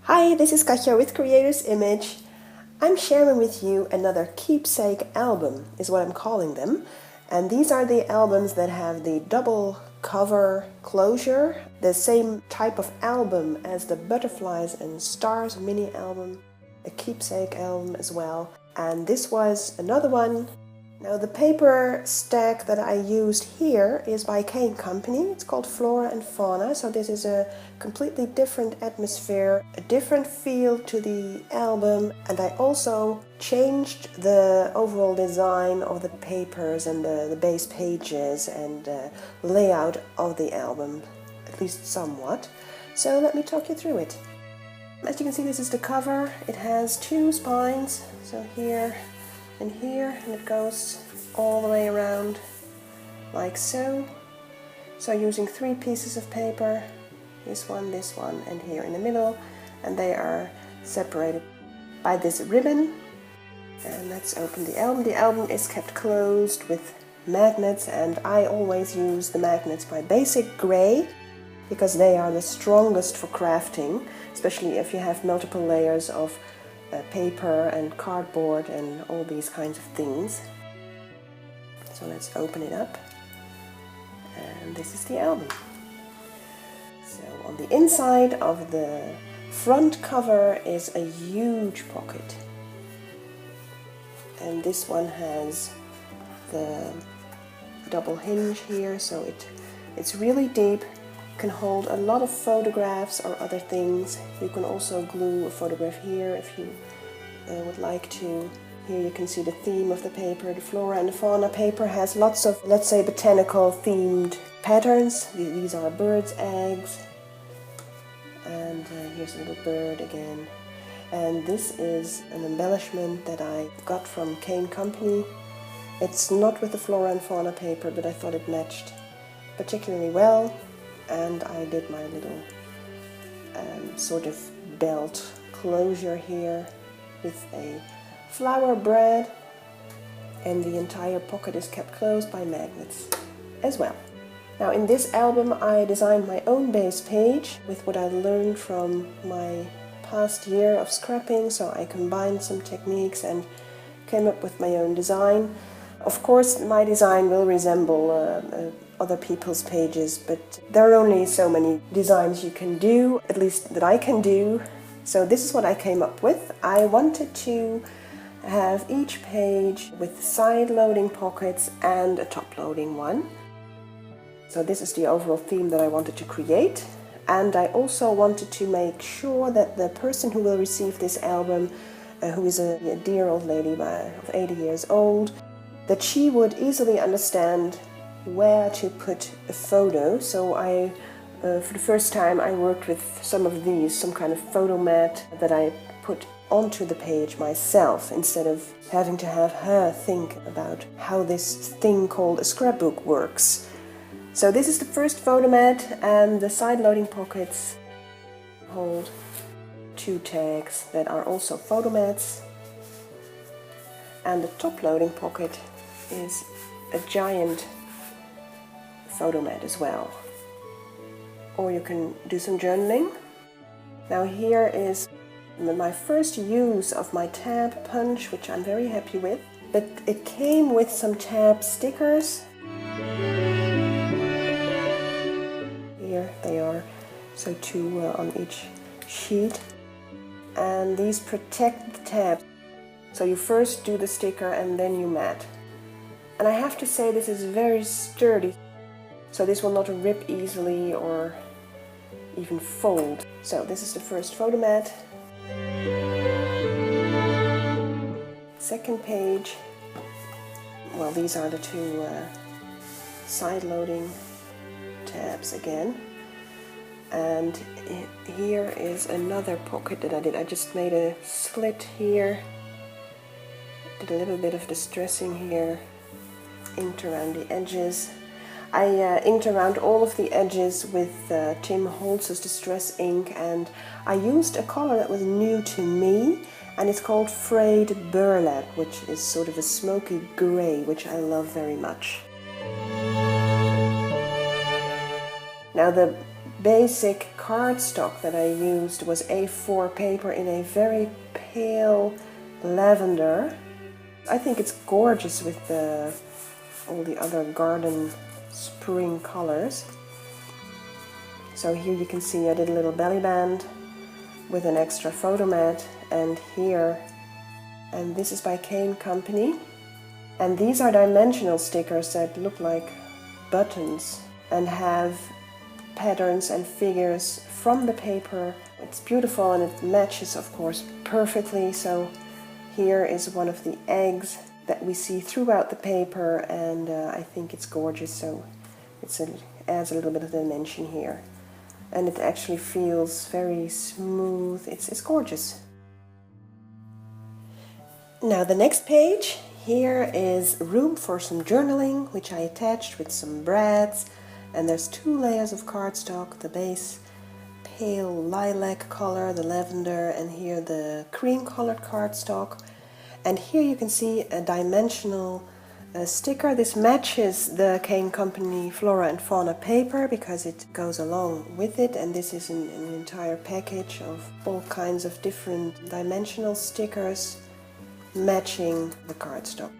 Hi, this is Katja with Creator's Image. I'm sharing with you another Keepsake album, is what I'm calling them. And these are the albums that have the double cover closure, the same type of album as the Butterflies and Stars mini album, a Keepsake album as well. And this was another one. Now the paper stack that I used here is by K&Company. It's called Flora and Fauna, so this is a completely different atmosphere, a different feel to the album, and I also changed the overall design of the papers and the base pages and layout of the album, at least somewhat. So let me talk you through it. As you can see, this is the cover. It has two spines, so here and here, and it goes all the way around like so. So using three pieces of paper, this one, and here in the middle, and they are separated by this ribbon. And let's open the album. The album is kept closed with magnets, and I always use the magnets by Basic Gray because they are the strongest for crafting, especially if you have multiple layers of paper and cardboard and all these kinds of things. So let's open it up, and this is the album. So on the inside of the front cover is a huge pocket, and this one has the double hinge here, so it's really deep. Can hold a lot of photographs or other things. You can also glue a photograph here if you would like to. Here you can see the theme of the paper. The Flora and Fauna paper has lots of, let's say, botanical themed patterns. These are birds' eggs, and here's a little bird again. And this is an embellishment that I got from K&Company. It's not with the Flora and Fauna paper, but I thought it matched particularly well. And I did my little sort of belt closure here with a flower bread, and the entire pocket is kept closed by magnets as well. Now in this album I designed my own base page with what I learned from my past year of scrapping, so I combined some techniques and came up with my own design. Of course my design will resemble other people's pages, but there are only so many designs you can do, at least that I can do. So this is what I came up with. I wanted to have each page with side-loading pockets and a top-loading one. So this is the overall theme that I wanted to create. And I also wanted to make sure that the person who will receive this album, who is a dear old lady of 80 years old, that she would easily understand where to put a photo. So I, for the first time, I worked with some of these, some kind of photo mat that I put onto the page myself, instead of having to have her think about how this thing called a scrapbook works. So this is the first photo mat, and the side-loading pockets hold two tags that are also photo mats, and the top-loading pocket is a giant photo mat as well. Or you can do some journaling. Now here is my first use of my tab punch, which I'm very happy with, but it came with some tab stickers. Here they are, so two on each sheet, and these protect the tab. So you first do the sticker and then you mat. And I have to say this is very sturdy, so this will not rip easily or even fold. So this is the first photo mat. Second page, well, these are the two side-loading tabs again. And here is another pocket that I did. I just made a slit here, did a little bit of distressing here, inked around the edges. I inked around all of the edges with Tim Holtz's Distress ink, and I used a color that was new to me, and it's called Frayed Burlap, which is sort of a smoky gray, which I love very much. Now the basic cardstock that I used was A4 paper in a very pale lavender. I think it's gorgeous with all the other garden spring colors. So here you can see I did a little belly band with an extra photo mat, and here, and this is by K&Company. And these are dimensional stickers that look like buttons and have patterns and figures from the paper. It's beautiful and it matches, of course, perfectly. So here is one of the eggs that we see throughout the paper, and I think it's gorgeous. So it adds a little bit of dimension here. And it actually feels very smooth. It's gorgeous. Now the next page, here is room for some journaling, which I attached with some brads. And there's 2 layers of cardstock, the base pale lilac color, the lavender, and here the cream colored cardstock. And here you can see a dimensional sticker. This matches the K&Company Flora and Fauna paper because it goes along with it, and this is an entire package of all kinds of different dimensional stickers matching the cardstock.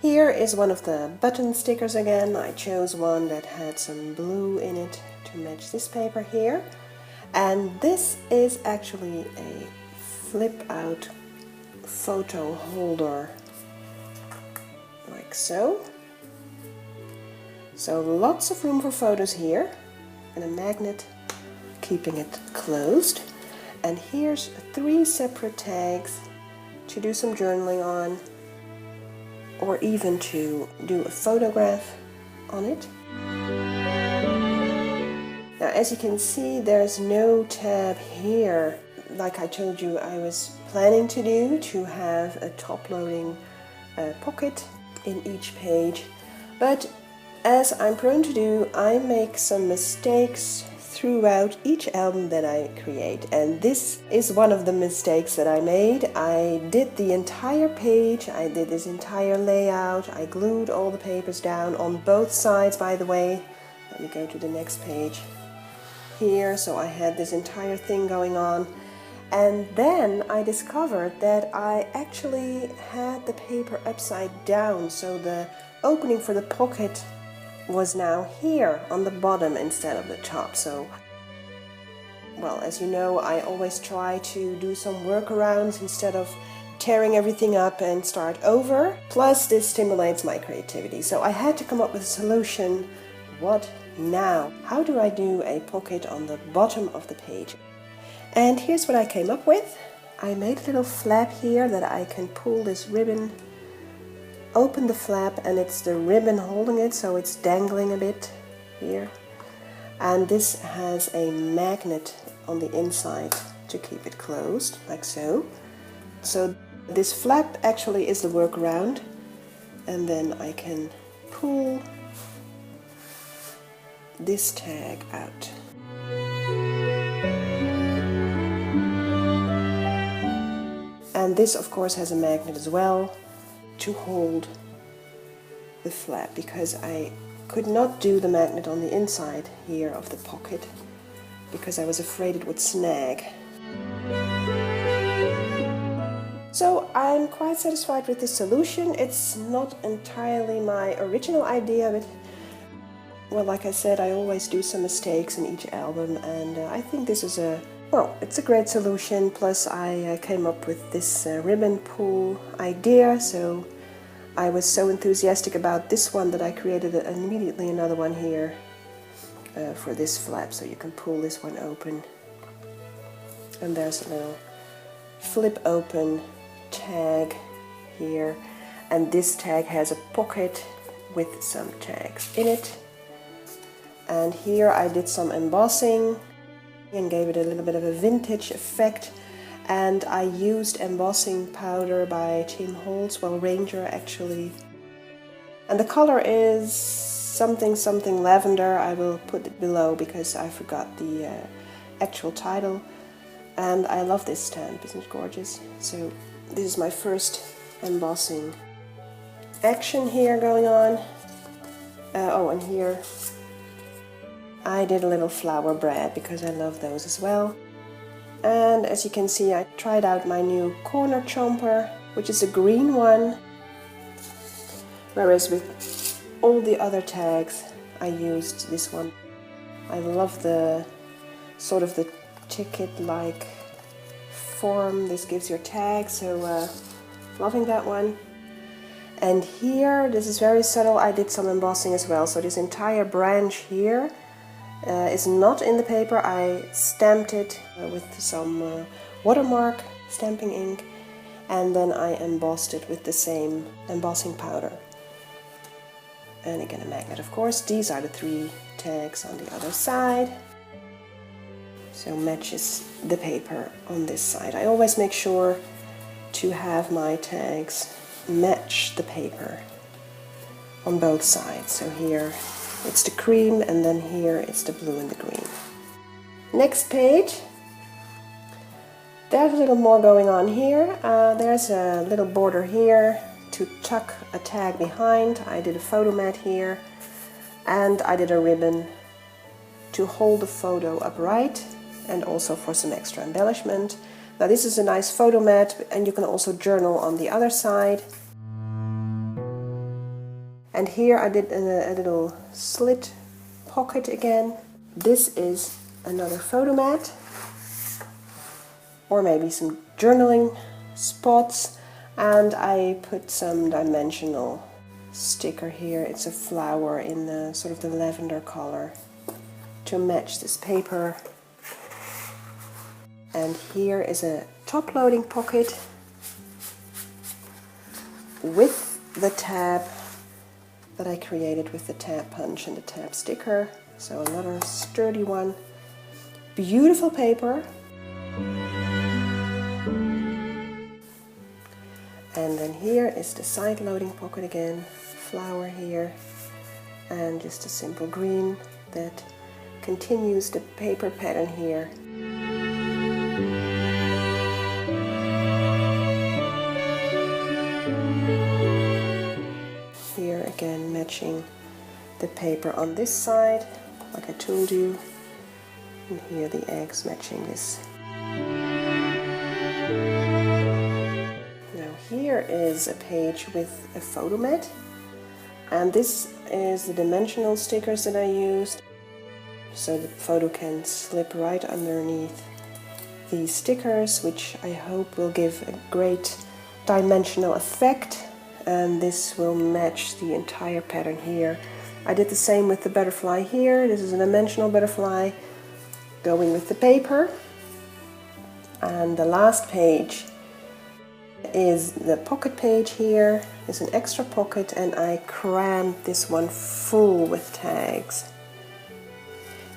Here is one of the button stickers again. I chose one that had some blue in it to match this paper here, and this is actually a flip out photo holder, like so. So lots of room for photos here, and a magnet keeping it closed. And here's 3 separate tags to do some journaling on, or even to do a photograph on it. Now, as you can see, there's no tab here. Like I told you, I was planning to have a top-loading pocket in each page, but as I'm prone to do, I make some mistakes throughout each album that I create, and this is one of the mistakes that I made. I did the entire page, I did this entire layout, I glued all the papers down on both sides, by the way. Let me go to the next page here. So I had this entire thing going on, and then I discovered that I actually had the paper upside down, so the opening for the pocket was now here on the bottom instead of the top. So, well, as you know, I always try to do some workarounds instead of tearing everything up and start over. Plus, this stimulates my creativity. So I had to come up with a solution. What now? How do I do a pocket on the bottom of the page? And here's what I came up with. I made a little flap here that I can pull this ribbon, open the flap, and it's the ribbon holding it, so it's dangling a bit here. And this has a magnet on the inside to keep it closed, like so. So this flap actually is the workaround, and then I can pull this tag out. And this, of course, has a magnet as well to hold the flap, because I could not do the magnet on the inside here of the pocket because I was afraid it would snag. So I'm quite satisfied with this solution. It's not entirely my original idea, but, well, like I said, I always do some mistakes in each album, and I think this is it's a great solution. Plus I came up with this ribbon pull idea, so I was so enthusiastic about this one that I created immediately another one here for this flap, so you can pull this one open. And there's a little flip open tag here, and this tag has a pocket with some tags in it. And here I did some embossing and gave it a little bit of a vintage effect. And I used embossing powder by Tim Holtz, well, Ranger actually. And the color is something lavender. I will put it below because I forgot the actual title. And I love this stamp, isn't it gorgeous? So this is my first embossing action here going on. Oh, and here I did a little flower bread because I love those as well. And as you can see, I tried out my new corner chomper, which is a green one, whereas with all the other tags I used this one. I love the sort of the ticket-like form this gives your tag, so loving that one. And here, this is very subtle, I did some embossing as well. So this entire branch here is not in the paper. I stamped it with some watermark stamping ink, and then I embossed it with the same embossing powder. And again a magnet, of course. These are the 3 tags on the other side. So matches the paper on this side. I always make sure to have my tags match the paper on both sides. So here it's the cream, and then here it's the blue and the green. Next page. There's a little more going on here. There's a little border here to tuck a tag behind. I did a photo mat here, and I did a ribbon to hold the photo upright, and also for some extra embellishment. Now this is a nice photo mat, and you can also journal on the other side. And here I did a little slit pocket again. This is another photo mat, or maybe some journaling spots, and I put some dimensional sticker here. It's a flower in the sort of the lavender color to match this paper. And here is a top loading pocket with the tab that I created with the tab punch and the tab sticker. So another sturdy one. Beautiful paper. And then here is the side loading pocket again. Flower here. And just a simple green that continues the paper pattern here. Here again matching the paper on this side, like I told you, and here the eggs matching this. Now here is a page with a photo mat, and this is the dimensional stickers that I used, so the photo can slip right underneath these stickers, which I hope will give a great dimensional effect. And this will match the entire pattern here. I did the same with the butterfly here. This is a dimensional butterfly going with the paper. And the last page is the pocket page here. It's an extra pocket, and I crammed this one full with tags.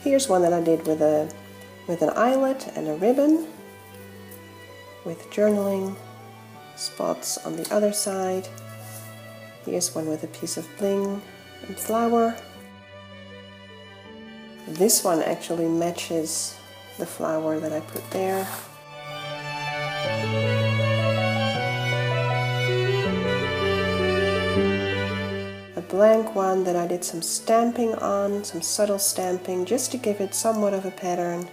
Here's one that I did with an eyelet and a ribbon, with journaling spots on the other side. Here's one with a piece of bling and flower. This one actually matches the flower that I put there. A blank one that I did some stamping on, some subtle stamping, just to give it somewhat of a pattern.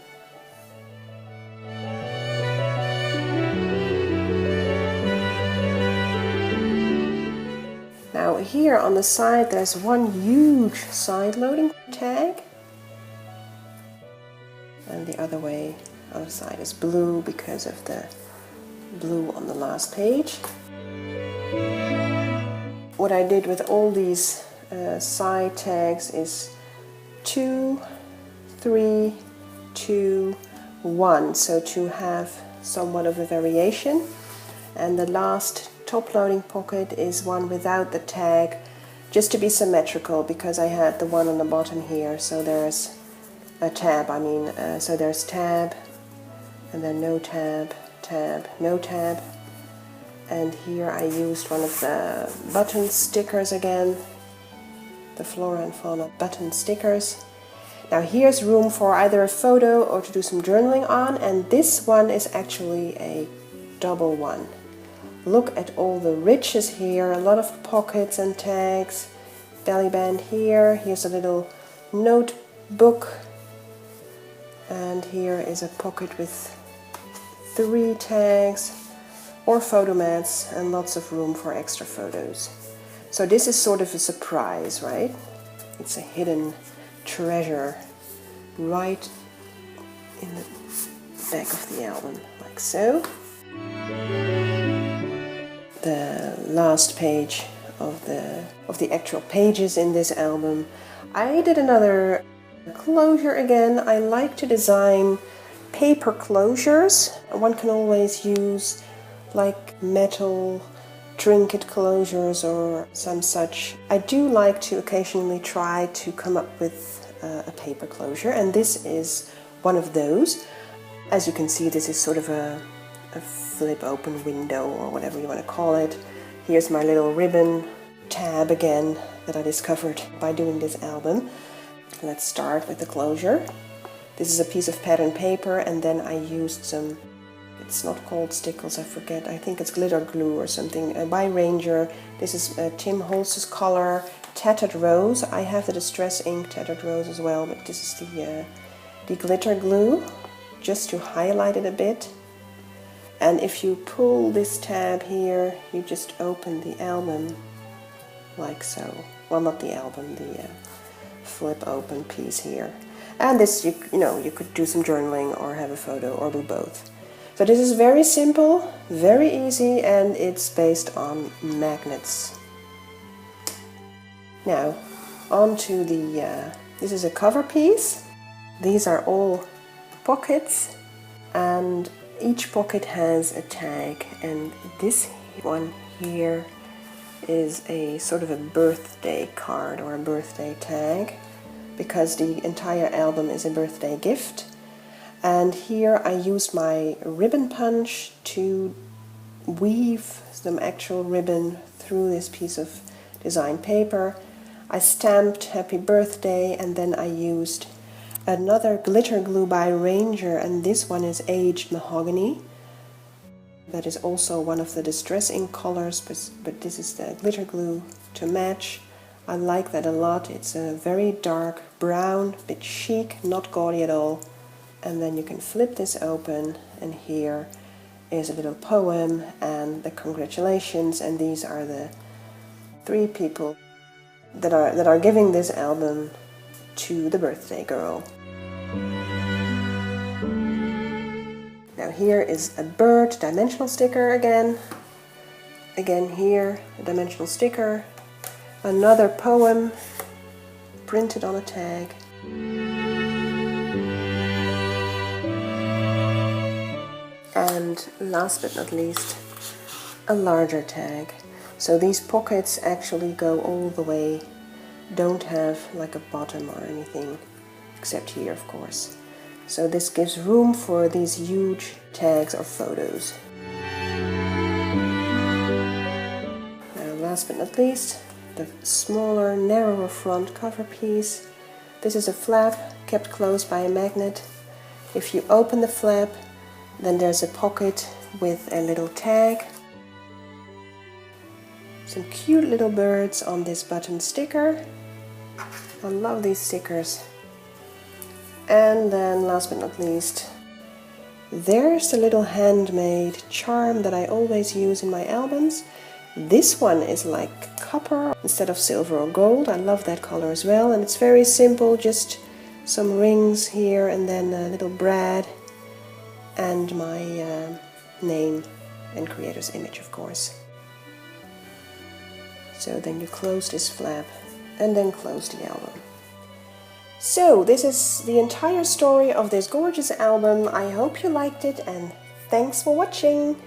Now here on the side there's one huge side loading tag, and the other side is blue because of the blue on the last page. What I did with all these side tags is 2, 3, 2, 1, so to have somewhat of a variation. And the last top loading pocket is one without the tag, just to be symmetrical, because I had the one on the bottom here. So there's a tab, so there's tab, and then no tab, tab, no tab. And here I used one of the button stickers again, the Flora and Fauna button stickers. Now here's room for either a photo or to do some journaling on, and this one is actually a double one. Look at all the riches here, a lot of pockets and tags, belly band here, here's a little note book, and here is a pocket with 3 tags or photo mats and lots of room for extra photos. So this is sort of a surprise, right? It's a hidden treasure right in the back of the album, like so. The last page of the actual pages in this album, I did another closure again. I like to design paper closures. One can always use like metal trinket closures or some such. I do like to occasionally try to come up with a paper closure, and this is one of those. As you can see, this is sort of a flip open window or whatever you want to call it. Here's my little ribbon tab again that I discovered by doing this album. Let's start with the closure. This is a piece of pattern paper, and then I used some, it's not called stickles, I forget, I think it's glitter glue or something, by Ranger. This is Tim Holtz's color Tattered Rose. I have the Distress Ink Tattered Rose as well, but this is the glitter glue, just to highlight it a bit. And if you pull this tab here, you just open the album like so. Well, not the album, the flip open piece here. And this, you could do some journaling or have a photo or do both. So this is very simple, very easy, and it's based on magnets. Now, on to the, this is a cover piece. These are all pockets, and each pocket has a tag, and this one here is a sort of a birthday card or a birthday tag, because the entire album is a birthday gift. And here I used my ribbon punch to weave some actual ribbon through this piece of design paper. I stamped Happy Birthday, and then I used another glitter glue by Ranger, and this one is Aged Mahogany. That is also one of the Distress Ink colors, but this is the glitter glue to match. I like that a lot. It's a very dark brown, a bit chic, not gaudy at all. And then you can flip this open, and here is a little poem and the congratulations, and these are the 3 people that are giving this album to the birthday girl. Now here is a bird dimensional sticker again. Again here, a dimensional sticker. Another poem printed on a tag. And last but not least, a larger tag. So these pockets actually go all the way, don't have like a bottom or anything, except here of course. So this gives room for these huge tags or photos. Now last but not least, the smaller, narrower front cover piece. This is a flap kept closed by a magnet. If you open the flap, then there's a pocket with a little tag. Some cute little birds on this button sticker. I love these stickers. And then last but not least, there's the little handmade charm that I always use in my albums. This one is like copper instead of silver or gold. I love that color as well, and it's very simple, just some rings here and then a little brad and my name and creator's image, of course. So then you close this flap and then close the album. So this is the entire story of this gorgeous album. I hope you liked it, and thanks for watching!